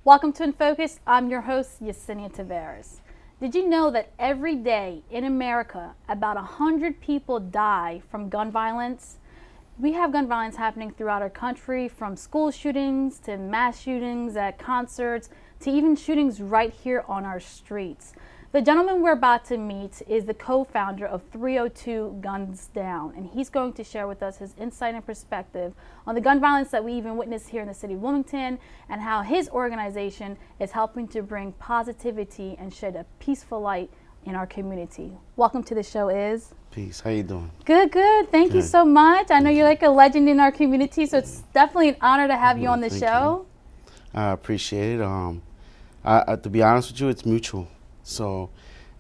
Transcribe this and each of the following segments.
Welcome to In Focus. I'm your host, Yesenia Taveras. Did you know that every day in America, about 100 people die from gun violence? We have gun violence happening throughout our country, from school shootings to mass shootings at concerts to even shootings right here on our streets. The gentleman we're about to meet is the co-founder of 302GunsDown, and he's going to share with us his insight and perspective on the gun violence that we even witnessed here in the city of Wilmington, and how his organization is helping to bring positivity and shed a peaceful light in our community. Welcome to the show, Iz. Peace. How you doing? Good, good. Thank you so much. I know you're like a legend in our community, so it's definitely an honor to have you on the show. I appreciate it. To be honest with you, it's mutual. So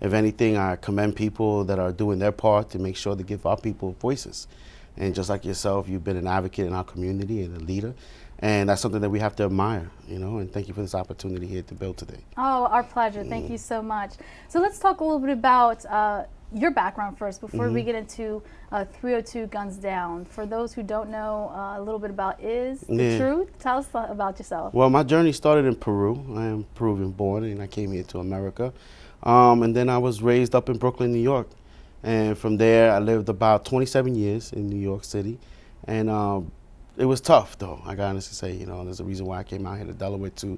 if anything, I commend people that are doing their part to make sure to give our people voices. And just like yourself, you've been an advocate in our community and a leader. And that's something that we have to admire, and thank you for this opportunity here to build today. Oh, our pleasure. Thank you so much. So let's talk a little bit about your background first before we get into 302GunsDown. For those who don't know a little bit about the truth, tell us about yourself. Well, my journey started in Peru. I am Peruvian born, and I came here to America. And then I was raised up in Brooklyn, New York. And from there, I lived about 27 years in New York City. And it was tough, though, I got honestly say. There's a reason why I came out here to Delaware to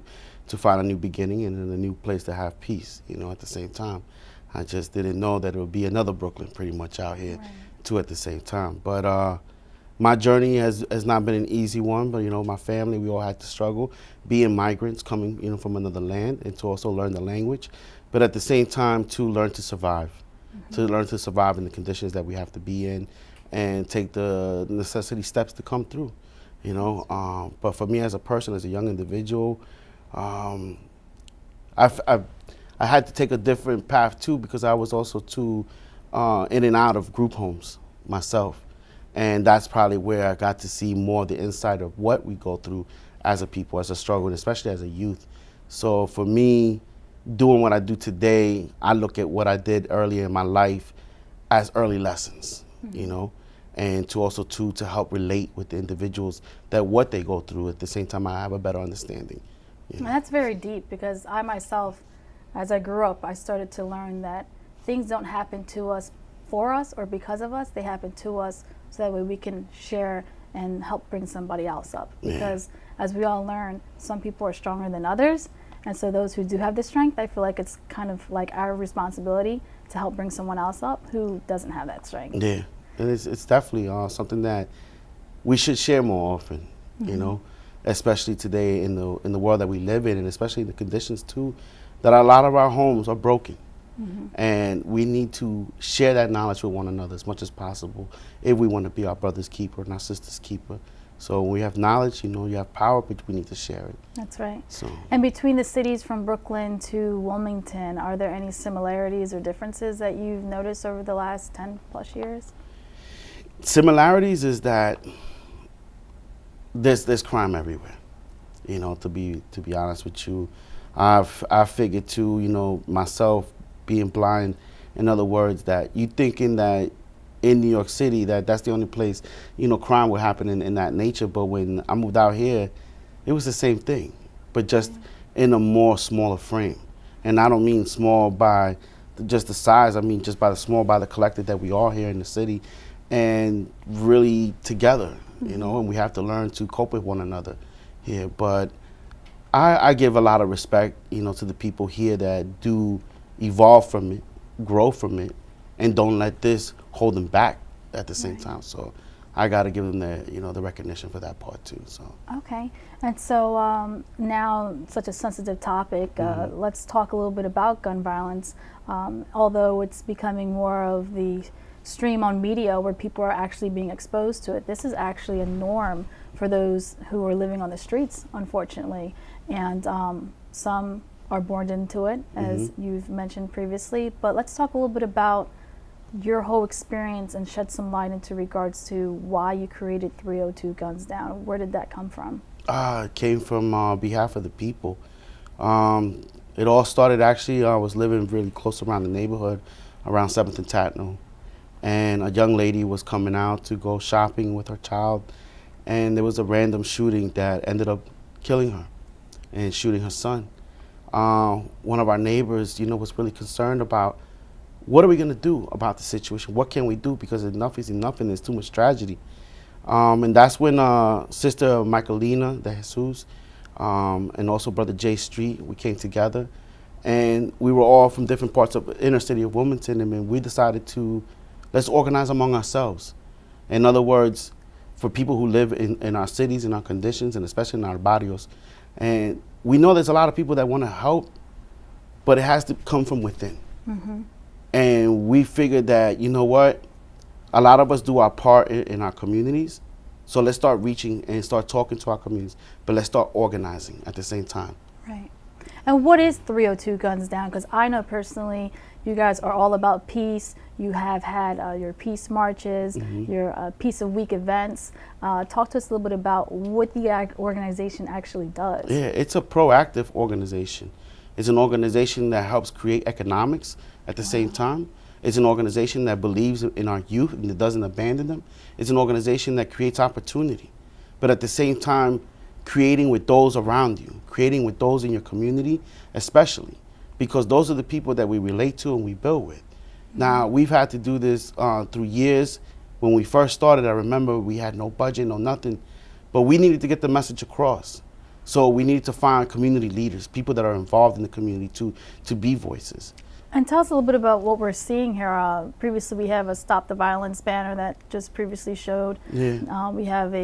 find a new beginning and a new place to have peace, at the same time. I just didn't know that it would be another Brooklyn pretty much out here, too, at the same time. But my journey has not been an easy one, but, my family, we all had to struggle, being migrants coming, from another land, and to also learn the language. But at the same time, to learn to survive, to learn to survive in the conditions that we have to be in and take the necessity steps to come through, But for me as a person, as a young individual, I had to take a different path too, because I was also too in and out of group homes myself. And that's probably where I got to see more the inside of what we go through as a people, as a struggle, and especially as a youth. So for me, doing what I do today, I look at what I did earlier in my life as early lessons, and to also to help relate with the individuals that what they go through. At the same time, I have a better understanding. And that's very deep, because I myself, as I grew up, I started to learn that things don't happen to us for us or because of us. They happen to us so that way we can share and help bring somebody else up. Because as we all learn, some people are stronger than others. And so those who do have the strength, I feel like it's kind of like our responsibility to help bring someone else up who doesn't have that strength. Yeah, and it's definitely something that we should share more often, especially today in the world that we live in, and especially in the conditions too, that a lot of our homes are broken. And we need to share that knowledge with one another as much as possible if we want to be our brother's keeper and our sister's keeper. So when we have knowledge, you have power, but we need to share it. That's right. So. And between the cities from Brooklyn to Wilmington, are there any similarities or differences that you've noticed over the last 10 plus years? Similarities is that there's crime everywhere. To be honest with you, I figured too, myself being blind, in other words, that you thinking that in New York City that's the only place, crime would happen in that nature. But when I moved out here, it was the same thing, but just in a more smaller frame. And I don't mean small by just the size, I mean just by the collective that we are here in the city, and really together, and we have to learn to cope with one another here. But I give a lot of respect, to the people here that do evolve from it, grow from it, and don't let this hold them back at the same time. So I got to give them the recognition for that part too. So. Okay, and so now such a sensitive topic. Let's talk a little bit about gun violence. Although it's becoming more of the stream on media where people are actually being exposed to it, this is actually a norm for those who are living on the streets, unfortunately, and some are born into it, as you've mentioned previously. But let's talk a little bit about your whole experience and shed some light into regards to why you created 302GunsDown. Where did that come from? It came from behalf of the people. It all started actually, I was living really close around the neighborhood, around 7th and Tatnall. And a young lady was coming out to go shopping with her child, and there was a random shooting that ended up killing her. and shooting her son. One of our neighbors, was really concerned about what are we going to do about the situation? What can we do? Because enough is enough and there's too much tragedy. And that's when Sister Michaelina de Jesus and also Brother Jay Street, we came together. And we were all from different parts of the inner city of Wilmington, and we decided to, let's organize among ourselves. In other words, for people who live in our cities, in our conditions, and especially in our barrios. And we know there's a lot of people that want to help, but it has to come from within. Mm-hmm. And we figured that, a lot of us do our part in our communities. So let's start reaching and start talking to our communities, but let's start organizing at the same time. Right. And what is 302 Guns Down? Because I know personally you guys are all about peace. You have had your peace marches, mm-hmm. your Peace of Week events. Talk to us a little bit about what the organization actually does. Yeah, it's a proactive organization. It's an organization that helps create economics at the same time. It's an organization that believes in our youth and that doesn't abandon them. It's an organization that creates opportunity, but at the same time, creating with those around you, creating with those in your community, especially, because those are the people that we relate to and we build with. Mm-hmm. Now, we've had to do this through years. When we first started, I remember we had no budget, no nothing, but we needed to get the message across. So we needed to find community leaders, people that are involved in the community to be voices. And tell us a little bit about what we're seeing here. Previously, we have a Stop the Violence banner that just previously showed. Yeah. We have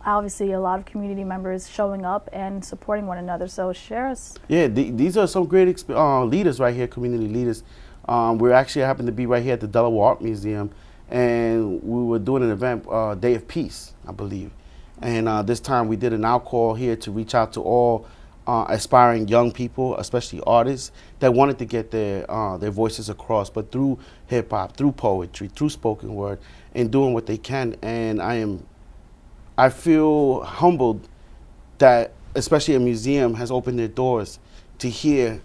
obviously a lot of community members showing up and supporting one another. So share us. Yeah, these are some great leaders right here, community leaders. We actually happen to be right here at the Delaware Art Museum, and we were doing an event, Day of Peace, I believe. And this time we did an outcall here to reach out to all aspiring young people, especially artists, that wanted to get their voices across, but through hip hop, through poetry, through spoken word, and doing what they can. And I feel humbled that especially a museum has opened their doors to hear.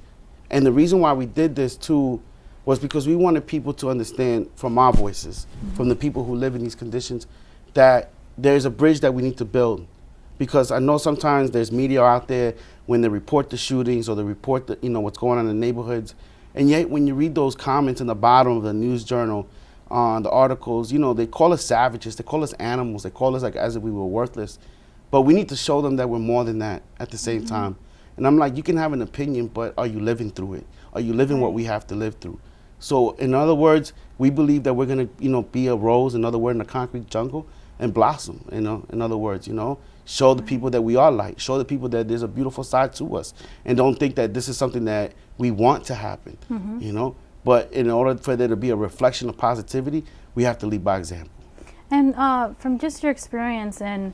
And the reason why we did this too was because we wanted people to understand from our voices, mm-hmm. from the people who live in these conditions, that there's a bridge that we need to build. Because I know sometimes there's media out there when they report the shootings or they report what's going on in the neighborhoods. And yet when you read those comments in the bottom of the news journal, the articles, they call us savages, they call us animals, they call us like as if we were worthless. But we need to show them that we're more than that at the same mm-hmm. time. And I'm like, you can have an opinion, but are you living through it? Are you living what we have to live through? So in other words, we believe that we're gonna, be a rose, in other words, in a concrete jungle and blossom, in other words, show the people that we are light, show the people that there's a beautiful side to us, and don't think that this is something that we want to happen, mm-hmm. But in order for there to be a reflection of positivity, we have to lead by example. And from just your experience in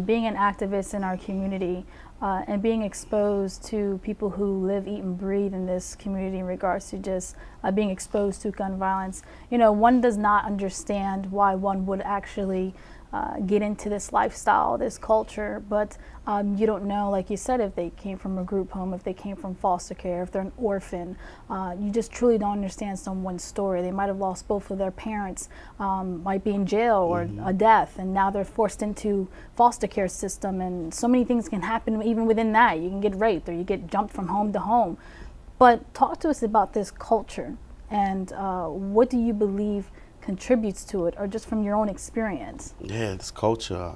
being an activist in our community and being exposed to people who live, eat, and breathe in this community in regards to just being exposed to gun violence, one does not understand why one would actually get into this lifestyle, this culture, but you don't know, like you said, if they came from a group home, if they came from foster care, if they're an orphan. You just truly don't understand someone's story. They might have lost both of their parents, might be in jail or mm-hmm. a death, and now they're forced into foster care system, and so many things can happen even within that. You can get raped or you get jumped from home to home. But talk to us about this culture, and what do you believe contributes to it, or just from your own experience? Yeah, this culture,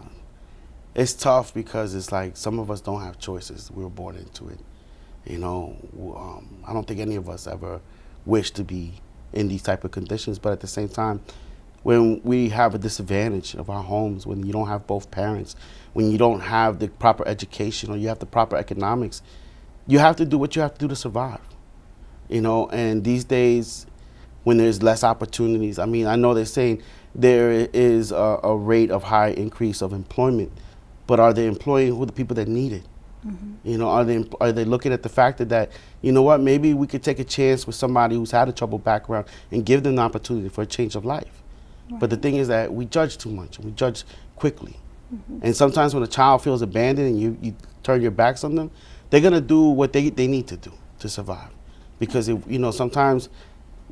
it's tough because it's like some of us don't have choices. We were born into it. I don't think any of us ever wish to be in these type of conditions, but at the same time, when we have a disadvantage of our homes, when you don't have both parents, when you don't have the proper education or you have the proper economics, you have to do what you have to do to survive. And these days, when there's less opportunities. I mean, I know they're saying there is a rate of high increase of employment, but are they employing who the people that need it? Mm-hmm. Are they looking at the fact that, maybe we could take a chance with somebody who's had a troubled background and give them the opportunity for a change of life? Right. But the thing is that we judge too much, and we judge quickly. Mm-hmm. And sometimes when a child feels abandoned and you turn your backs on them, they're gonna do what they need to do to survive. Because sometimes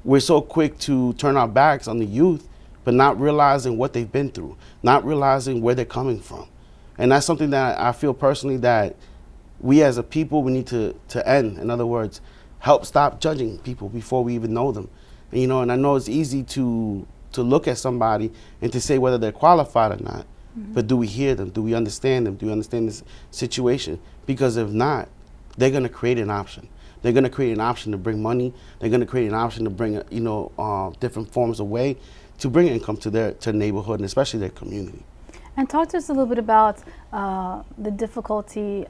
we're so quick to turn our backs on the youth, but not realizing what they've been through, not realizing where they're coming from. And that's something that I feel personally that we as a people, we need to end. In other words, help stop judging people before we even know them. And, and I know it's easy to look at somebody and to say whether they're qualified or not. But do we hear them? Do we understand them? Do we understand this situation? Because if not, they're going to create an option. They're going to create an option to bring money. They're going to create an option to bring, different forms of way to bring income to their neighborhood and especially their community. And talk to us a little bit about the difficulty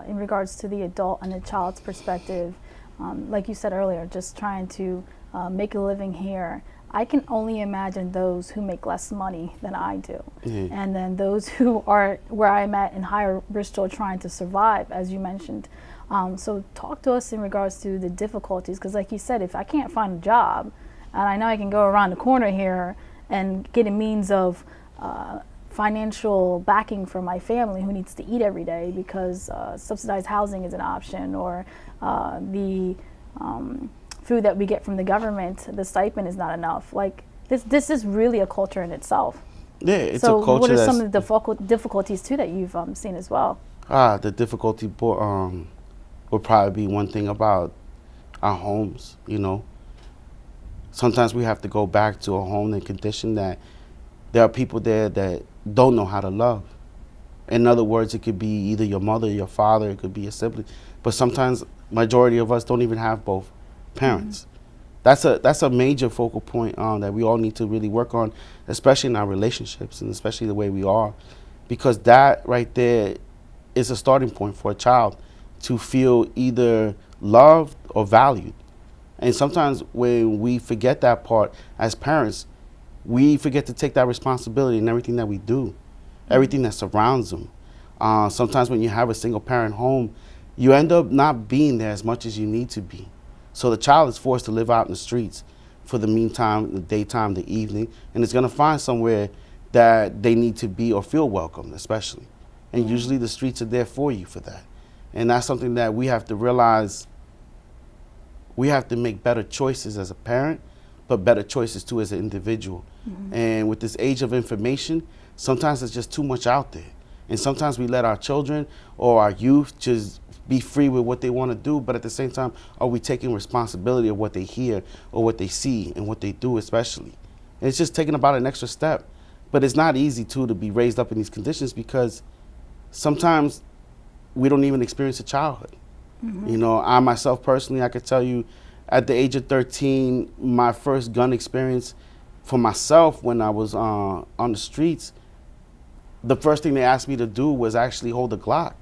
in regards to the adult and the child's perspective. Like you said earlier, just trying to make a living here. I can only imagine those who make less money than I do. And then those who are where I'm at in higher risk still trying to survive, as you mentioned. So talk to us in regards to the difficulties, because like you said, if I can't find a job, and I know I can go around the corner here and get a means of financial backing for my family who needs to eat every day because subsidized housing is an option, or the food that we get from the government, the stipend is not enough. Like this is really a culture in itself. Yeah, it's so a culture. What are some of the difficulties too that you've seen as well? The difficulty would probably be one thing about our homes. Sometimes we have to go back to a home and condition that there are people there that don't know how to love. In other words, it could be either your mother, your father, it could be a sibling. But sometimes majority of us don't even have both parents. That's a major focal point that we all need to really work on, especially in our relationships and especially the way we are, because that right there is a starting point for a child to feel either loved or valued. And sometimes when we forget that part as parents, we forget to take that responsibility in everything that we do, everything that surrounds them. Sometimes when you have a single parent home, you end up not being there as much as you need to be. So the child is forced to live out in the streets for the meantime, the daytime, the evening, and it's going to find somewhere that they need to be or feel welcome, especially. And usually the streets are there for you for that. And that's something that we have to realize. We have to make better choices as a parent, but better choices too as an individual. And with this age of information, sometimes there's just too much out there. And sometimes we let our children or our youth just be free with what they want to do, but at the same time, are we taking responsibility of what they hear or what they see and what they do especially? And it's just taking about an extra step. But it's not easy too to be raised up in these conditions because sometimes we don't even experience a childhood. I myself personally, I could tell you at the age of 13, my first gun experience for myself when I was on the streets, the first thing they asked me to do was actually hold a Glock.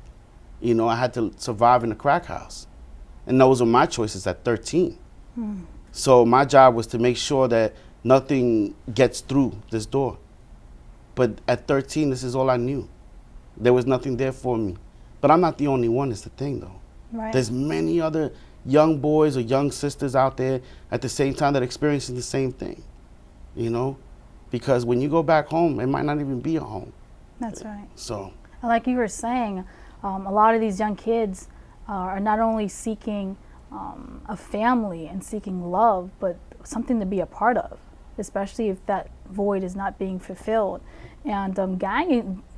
I had to survive in a crack house. And those were my choices at 13. So my job was to make sure that nothing gets through this door. But at 13, this is all I knew. There was nothing there for me. But I'm not the only one, is the thing, though. Right. There's many other young boys or young sisters out there at the same time that are experiencing the same thing, Because when you go back home, it might not even be a home. That's right. So, like you were saying, a lot of these young kids are not only seeking a family and seeking love, but something to be a part of, especially if that void is not being fulfilled. And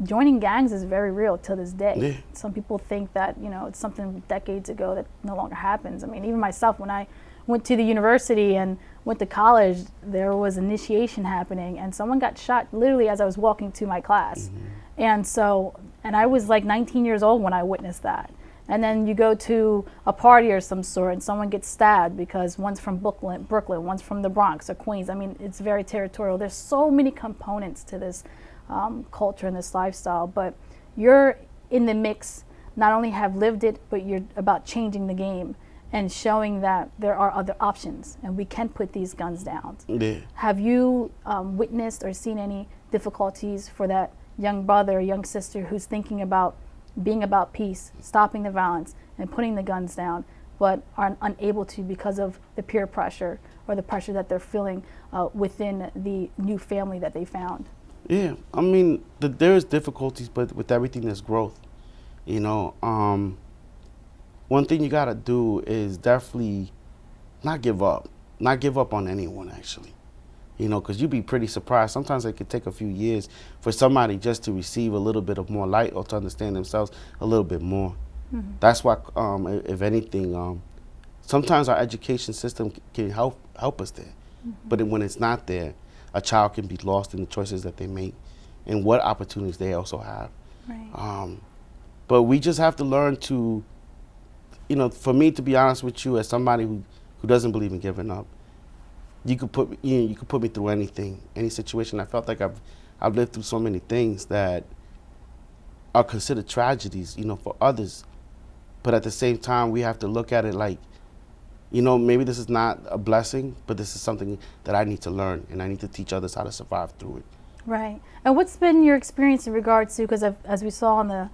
joining gangs is very real to this day. Yeah. Some people think that it's something decades ago that no longer happens. I mean, even myself, when I went to the university and went to college, there was initiation happening, and someone got shot literally as I was walking to my class. And I was like 19 years old when I witnessed that. And then you go to a party or some sort and someone gets stabbed because one's from Brooklyn, one's from the Bronx or Queens. I mean, it's very territorial. There's so many components to this culture and this lifestyle, but you're in the mix, not only have lived it, but you're about changing the game and showing that there are other options and we can put these guns down. Yeah. Have you witnessed or seen any difficulties for that young brother or young sister who's thinking about being about peace, stopping the violence, and putting the guns down, but are unable to because of the peer pressure or the pressure that they're feeling within the new family that they found? Yeah, I mean, there is difficulties, but with everything there's growth. One thing you gotta do is definitely not give up on anyone, actually. Because you'd be pretty surprised. Sometimes it could take a few years for somebody just to receive a little bit of more light or to understand themselves a little bit more. That's why, if anything, sometimes our education system can help us there. But when it's not there, a child can be lost in the choices that they make and what opportunities they also have. Right. But we just have to learn to, for me, to be honest with you, as somebody who doesn't believe in giving up, you could put me through anything, any situation. I felt like I've lived through so many things that are considered tragedies, for others. But at the same time, we have to look at it like, maybe this is not a blessing, but this is something that I need to learn, and I need to teach others how to survive through it. Right. And what's been your experience in regards to, because as we saw in the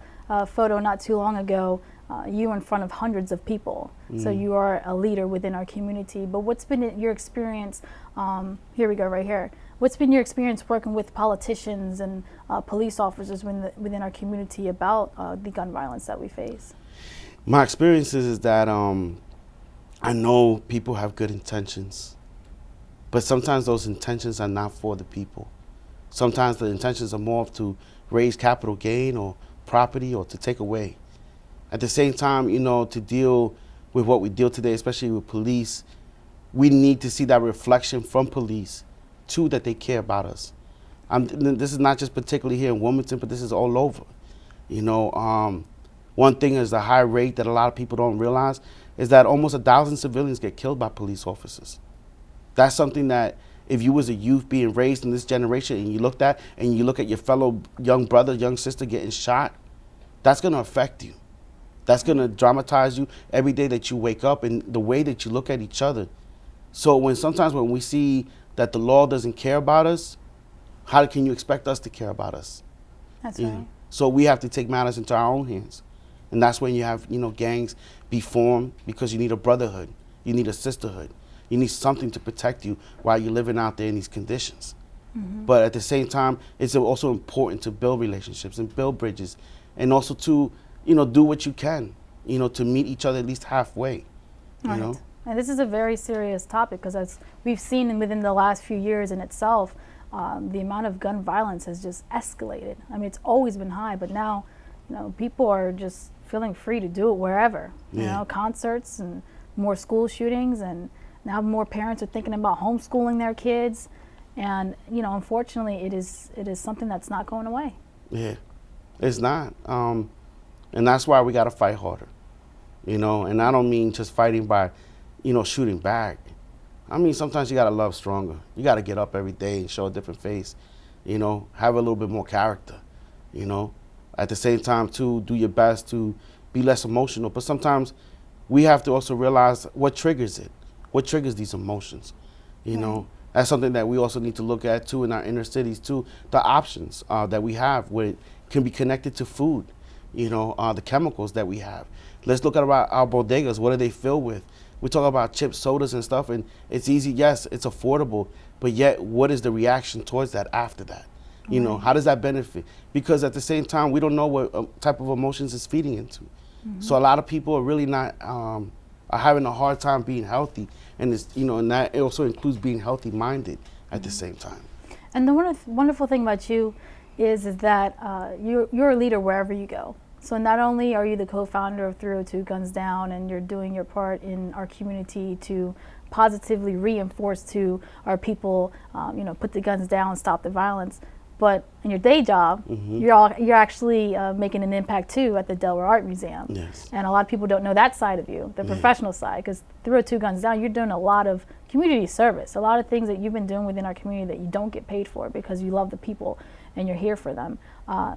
photo not too long ago, you in front of hundreds of people. So you are a leader within our community. But what's been your experience, here we go right here, what's been your experience working with politicians and police officers within our community about the gun violence that we face? My experience is that I know people have good intentions, but sometimes those intentions are not for the people. Sometimes the intentions are more to raise capital gain or property or to take away. At the same time, to deal with what we deal today, especially with police, we need to see that reflection from police, too, that they care about us. This is not just particularly here in Wilmington, but this is all over. One thing is the high rate that a lot of people don't realize is that almost 1,000 civilians get killed by police officers. That's something that if you was a youth being raised in this generation and you look at your fellow young brother, young sister getting shot, that's going to affect you. That's going to dramatize you every day that you wake up and the way that you look at each other. So sometimes when we see that the law doesn't care about us, how can you expect us to care about us? That's right. So we have to take matters into our own hands. And that's when you have, gangs be formed because you need a brotherhood. You need a sisterhood. You need something to protect you while you're living out there in these conditions. But at the same time, it's also important to build relationships and build bridges and also to, do what you can, to meet each other at least halfway, Right. And this is a very serious topic because as we've seen within the last few years in itself, the amount of gun violence has just escalated. I mean, it's always been high, but now, people are just feeling free to do it wherever. Concerts and more school shootings, and now more parents are thinking about homeschooling their kids. And, unfortunately, it is something that's not going away. Yeah, it's not. And that's why we got to fight harder, and I don't mean just fighting by, shooting back. I mean, sometimes you got to love stronger. You got to get up every day and show a different face, have a little bit more character, At the same time, too, do your best to be less emotional. But sometimes we have to also realize what triggers it, what triggers these emotions, That's something that we also need to look at, too, in our inner cities, too, the options that we have where it can be connected to food, the chemicals that we have. Let's look at our bodegas. What are they filled with? We talk about chips, sodas, and stuff, and it's easy. Yes, it's affordable, but yet what is the reaction towards that after that? How does that benefit? Because at the same time, we don't know what type of emotions it's feeding into. So a lot of people are really not, are having a hard time being healthy. And it's, and that it also includes being healthy-minded at the same time. And the wonderful thing about you is that you're a leader wherever you go. So not only are you the co-founder of 302 Guns Down and you're doing your part in our community to positively reinforce to our people, put the guns down, stop the violence, but in your day job, you're actually making an impact too at the Delaware Art Museum. Yes. And a lot of people don't know that side of you, the professional side, because 302 Guns Down, you're doing a lot of community service, a lot of things that you've been doing within our community that you don't get paid for because you love the people and you're here for them.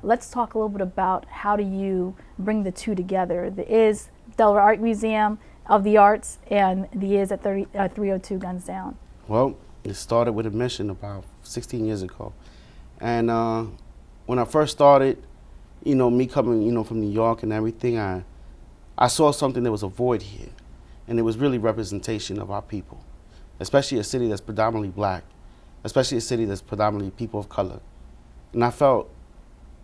Let's talk a little bit about how do you bring the two together. There is Delaware Art Museum of the Arts and the is at 302 Guns Down. Well, it started with a mission about 16 years ago. And when I first started, me coming, from New York and everything, I saw something that was a void here. And it was really representation of our people, especially a city that's predominantly black, especially a city that's predominantly people of color. And I felt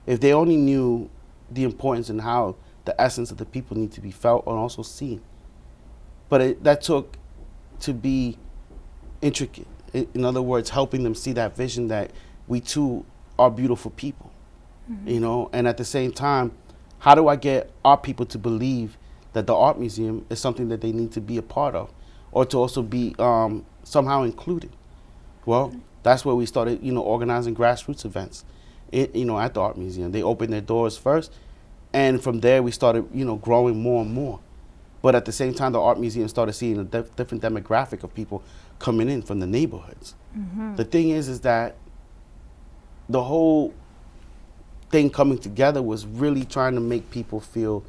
if they only knew the importance and how the essence of the people need to be felt and also seen. But that took to be intricate. In other words, helping them see that vision that we too are beautiful people, and at the same time, How do I get our people to believe that the art museum is something that they need to be a part of, or to also be somehow included? Well, that's where we started, organizing grassroots events, at the art museum. They opened their doors first, and from there we started, growing more and more. But at the same time, the art museum started seeing a different demographic of people coming in from the neighborhoods. The thing is that the whole thing coming together was really trying to make people feel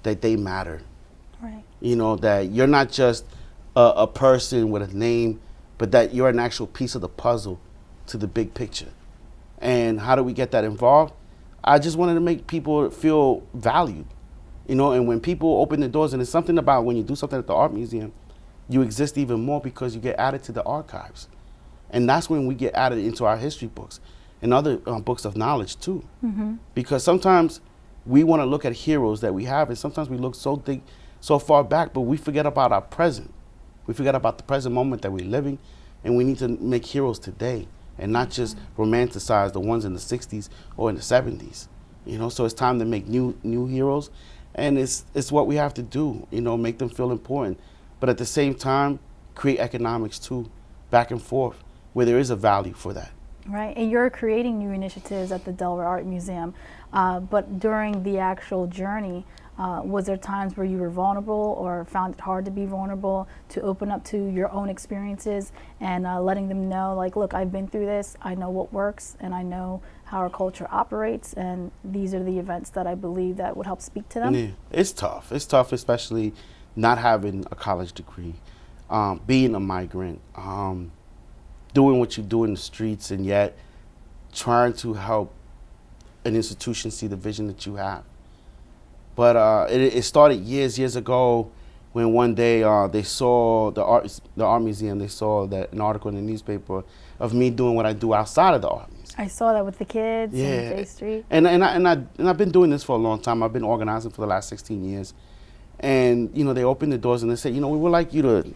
that they matter. Right. That you're not just a person with a name, but that you're an actual piece of the puzzle to the big picture. And how do we get that involved? I just wanted to make people feel valued. And when people open the doors, and it's something about when you do something at the art museum, you exist even more because you get added to the archives. And that's when we get added into our history books and other books of knowledge too. Because sometimes we want to look at heroes that we have, and sometimes we look so far back, but we forget about our present. We forget about the present moment that we're living, and we need to make heroes today and not just romanticize the ones in the 60s or in the 70s. So it's time to make new heroes, and it's what we have to do, make them feel important. But at the same time, create economics too, back and forth, where there is a value for that. Right, and you're creating new initiatives at the Delaware Art Museum, but during the actual journey, was there times where you were vulnerable or found it hard to be vulnerable, to open up to your own experiences and letting them know, like, look, I've been through this, I know what works, and I know how our culture operates, and these are the events that I believe that would help speak to them? Yeah, it's tough. It's tough, especially not having a college degree, being a migrant, doing what you do in the streets, and yet trying to help an institution see the vision that you have. But it started years ago when one day they saw the art museum. They saw an article in the newspaper of me doing what I do outside of the art museum. I saw that with the kids in J Street. And I've been doing this for a long time. I've been organizing for the last 16 years. And they opened the doors and they said, we would like you to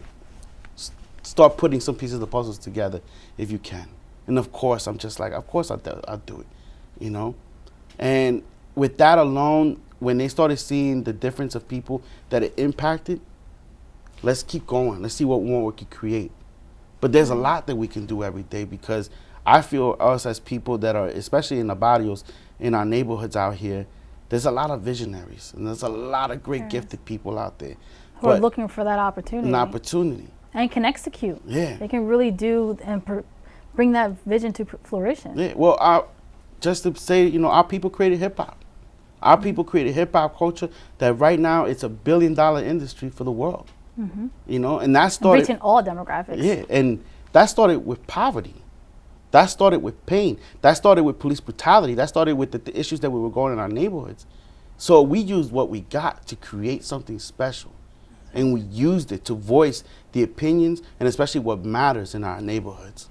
start putting some pieces of the puzzles together if you can. And of course, I'm just like, of course I'll do it, And with that alone, when they started seeing the difference of people that it impacted, let's keep going. Let's see what more we can create. But there's a lot that we can do every day, because I feel us as people that are, especially in the barrios, in our neighborhoods out here, there's a lot of visionaries and there's a lot of great gifted people out there who are looking for that opportunity. An opportunity. And can execute. Yeah. They can really do and bring that vision to fruition. Yeah. Well, just to say, our people created hip hop. Our people created hip hop culture that right now it's $1 billion industry for the world. And that started reaching all demographics. Yeah, and that started with poverty. That started with pain. That started with police brutality. That started with the issues that we were going in our neighborhoods. So we used what we got to create something special. And we used it to voice the opinions and especially what matters in our neighborhoods.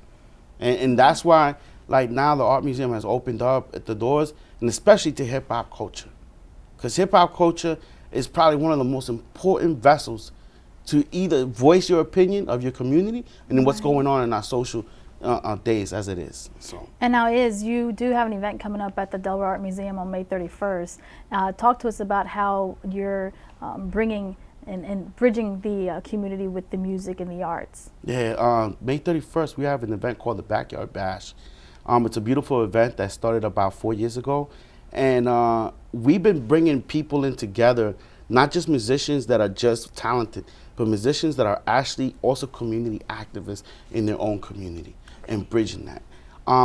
And that's why, like, now the Art Museum has opened up at the doors, and especially to hip hop culture. Because hip hop culture is probably one of the most important vessels to either voice your opinion of your community and then what's going on in our social days as it is. So. And now you do have an event coming up at the Delaware Art Museum on May 31st. Talk to us about how you're bringing and bridging the community with the music and the arts. Yeah, May 31st, we have an event called the Backyard Bash. It's a beautiful event that started about 4 years ago. And we've been bringing people in together, not just musicians that are just talented, but musicians that are actually also community activists in their own community and bridging that.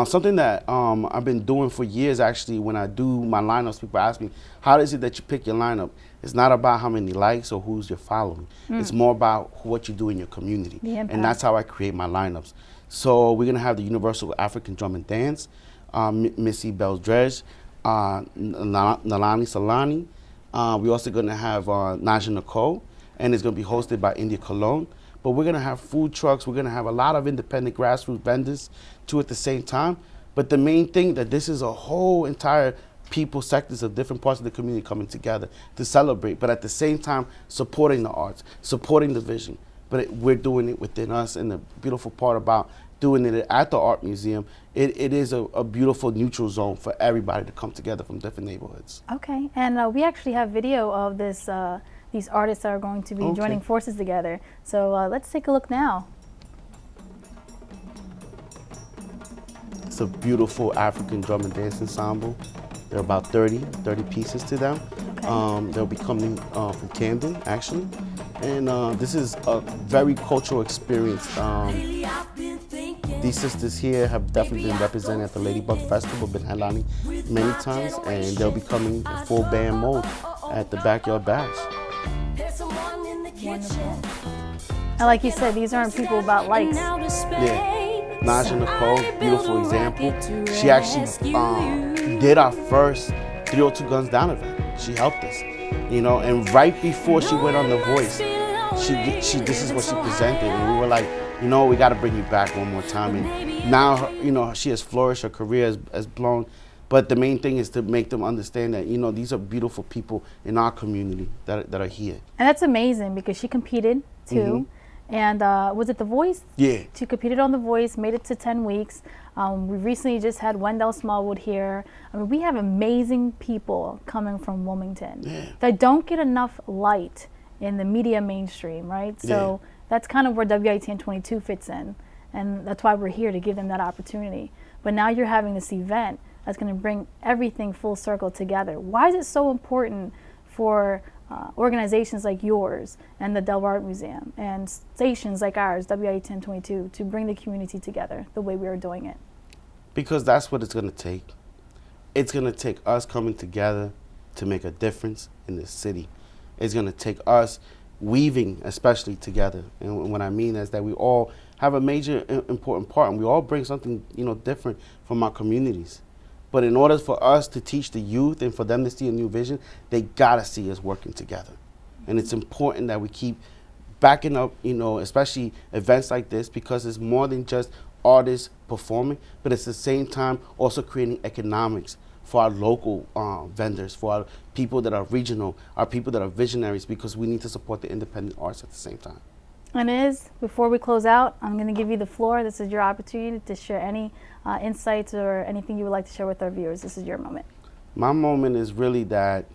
Something that I've been doing for years, actually, when I do my lineups, people ask me, how is it that you pick your lineup? It's not about how many likes or who's you're following. It's more about what you do in your community. And that's how I create my lineups. So we're going to have the Universal African Drum and Dance, Missy Beldredge, Nalani Salani. We're also going to have Naja Nicole, and it's going to be hosted by India Cologne. But we're going to have food trucks. We're going to have a lot of independent grassroots vendors, too, at the same time. But the main thing that this is a whole entire people, sectors of different parts of the community coming together to celebrate, but at the same time supporting the arts, supporting the vision. But we're doing it within us, and the beautiful part about doing it at the Art Museum, it is a beautiful neutral zone for everybody to come together from different neighborhoods. Okay, and we actually have video of this these artists that are going to be joining forces together. So let's take a look now. It's a beautiful African drum and dance ensemble. There are about 30 pieces to them. Okay. They'll be coming from Camden, actually. And this is a very cultural experience. These sisters here have definitely been represented at the Ladybug Festival, been headlining many times, and they'll be coming in full band mode at the Backyard Bash. Wonderful. And like you said, these aren't people about likes. Yeah. Naja Nicole, beautiful example. She actually did our first 302 Guns Down event. She helped us, you know, and right before she went on The Voice, this is what she presented, and we were like, you know, we got to bring you back one more time. And now, you know, she has flourished, her career has blown. But the main thing is to make them understand that, you know, these are beautiful people in our community that are here. And that's amazing because she competed too. And was it The Voice? Yeah. She competed on The Voice, made it to 10 weeks. We recently just had Wendell Smallwood here. I mean, we have amazing people coming from Wilmington that don't get enough light in the media mainstream, right? So that's kind of where WITN 22 fits in. And that's why we're here, to give them that opportunity. But now you're having this event that's going to bring everything full circle together. Why is it so important for organizations like yours and the Delaware Art Museum and stations like ours, WITN 22, to bring the community together the way we are doing it? Because that's what it's going to take. It's going to take us coming together to make a difference in this city. It's going to take us weaving especially together. And what I mean is that we all have a major important part, and we all bring something, you know, different from our communities. But in order for us to teach the youth and for them to see a new vision, they gotta see us working together. And it's important that we keep backing up, you know, especially events like this, because it's more than just artists performing, but it's at the same time also creating economics for our local vendors, for our people that are regional, our people that are visionaries, because we need to support the independent arts at the same time. And before we close out, I'm going to give you the floor. This is your opportunity to share any insights or anything you would like to share with our viewers. This is your moment. My moment is really that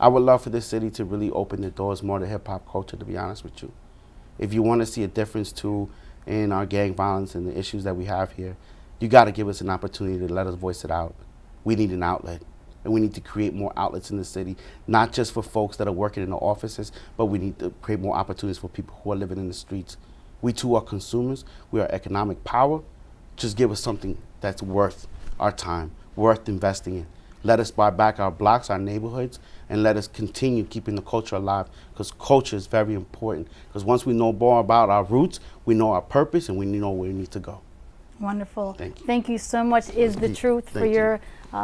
I would love for this city to really open the doors more to hip-hop culture, to be honest with you. If you want to see a difference, too, in our gang violence and the issues that we have here, you got to give us an opportunity to let us voice it out. We need an outlet. And we need to create more outlets in the city, not just for folks that are working in the offices, but we need to create more opportunities for people who are living in the streets. We too are consumers. We are economic power. Just give us something that's worth our time, worth investing in. Let us buy back our blocks, our neighborhoods, and let us continue keeping the culture alive, because culture is very important. Because once we know more about our roots, we know our purpose, and we know where we need to go. Wonderful. Thank you. Thank you so much, Is the Truth, for your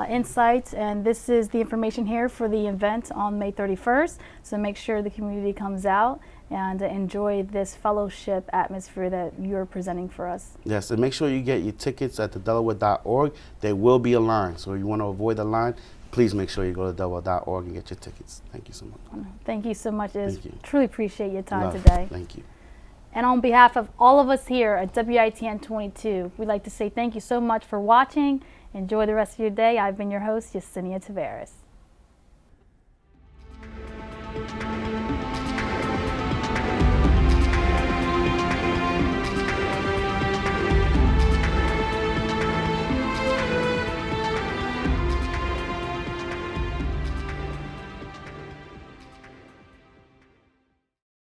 insights. And this is the information here for the event on May 31st. So make sure the community comes out and enjoy this fellowship atmosphere that you're presenting for us. Yes, and make sure you get your tickets at the Delaware.org. There will be a line, so if you want to avoid the line, please make sure you go to Delaware.org and get your tickets. Thank you so much. Thank you so much, Iz. Thank you. Truly appreciate your time today. Thank you. And on behalf of all of us here at WITN 22, we'd like to say thank you so much for watching. Enjoy the rest of your day. I've been your host, Yesenia Taveras.